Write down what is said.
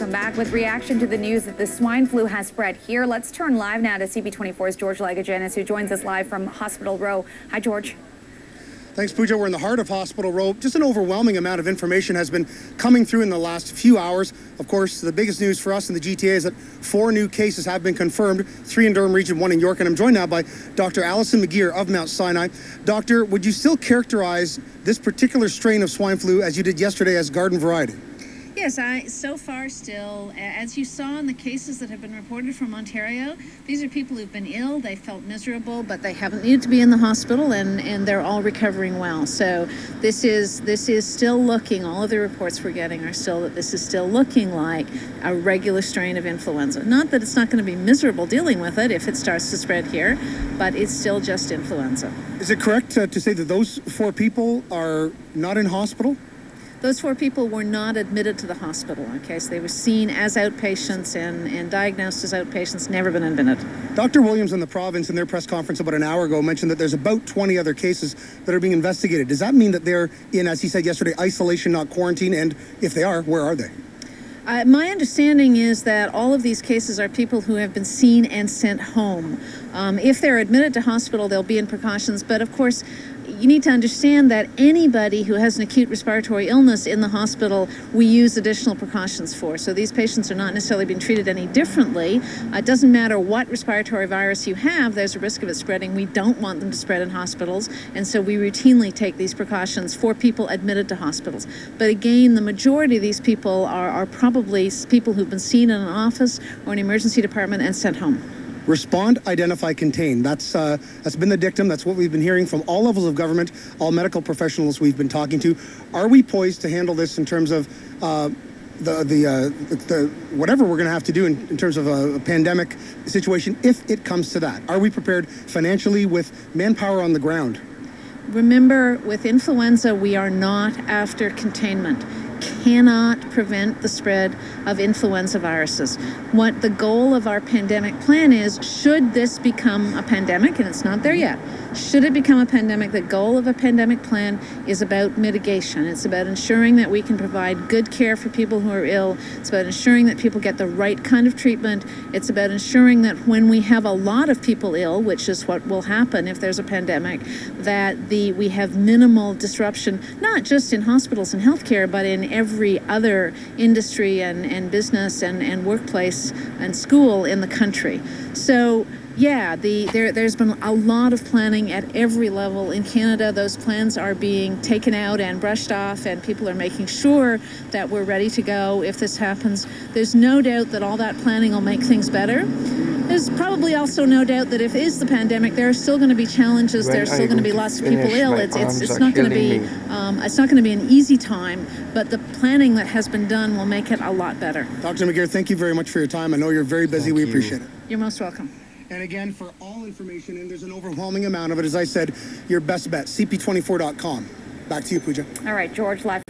welcome back. With reaction to the news that the swine flu has spread here, let's turn live now to CP24's George Legajanis, who joins us live from Hospital Row. Hi, George. Thanks, Pooja. We're in the heart of Hospital Row. Just an overwhelming amount of information has been coming through in the last few hours. Of course, the biggest news for us in the GTA is that 4 new cases have been confirmed, 3 in Durham Region, 1 in York. And I'm joined now by Dr. Allison McGeer of Mount Sinai. Doctor, would you still characterize this particular strain of swine flu, as you did yesterday, as garden variety? Yes, so far still, as you saw in the cases that have been reported from Ontario, these are people who've been ill, they felt miserable, but they haven't needed to be in the hospital, and they're all recovering well. So this is still looking, all of the reports we're getting are still that this is still looking like a regular strain of influenza. Not that it's not going to be miserable dealing with it if it starts to spread here, but it's still just influenza. Is it correct to say that those 4 people are not in hospital? Those 4 people were not admitted to the hospital, okay? So they were seen as outpatients and diagnosed as outpatients, never been admitted. Dr. Williams and the province in their press conference about an hour ago mentioned that there's about 20 other cases that are being investigated. Does that mean that they're in, as he said yesterday, isolation, not quarantine? And if they are, where are they? My understanding is that all of these cases are people who have been seen and sent home. If they're admitted to hospital, they'll be in precautions. But of course, you need to understand that anybody who has an acute respiratory illness in the hospital, we use additional precautions for. So these patients are not necessarily being treated any differently. It doesn't matter what respiratory virus you have, there's a risk of it spreading. We don't want them to spread in hospitals, and so we routinely take these precautions for people admitted to hospitals. But again, the majority of these people are probably people who've been seen in an office or an emergency department and sent home. Respond, identify, contain. That's been the dictum. That's what we've been hearing from all levels of government, all medical professionals we've been talking to. Are we poised to handle this in terms of whatever we're going to have to do in terms of a pandemic situation, if it comes to that? Are we prepared financially with manpower on the ground? Remember, with influenza, we are not after containment. Cannot prevent the spread of influenza viruses. What the goal of our pandemic plan is, should this become a pandemic, and it's not there yet, should it become a pandemic, the goal of a pandemic plan is about mitigation. It's about ensuring that we can provide good care for people who are ill. It's about ensuring that people get the right kind of treatment. It's about ensuring that when we have a lot of people ill, which is what will happen if there's a pandemic, that we have minimal disruption, not just in hospitals and healthcare, but in every other industry and business and workplace and school in the country. So yeah, there's been a lot of planning at every level in Canada. Those plans are being taken out and brushed off, and people are making sure that we're ready to go if this happens. There's no doubt that all that planning will make things better. There's probably also no doubt that if it is the pandemic, there are still going to be challenges. There's still going to be lots of people ill. It's not going to be an easy time, but the planning that has been done will make it a lot better. Dr. McGeer, thank you very much for your time. I know you're very busy. We appreciate it. You're most welcome. And again, for all information, and there's an overwhelming amount of it, as I said, your best bet, cp24.com. Back to you, Pooja. All right, George, live.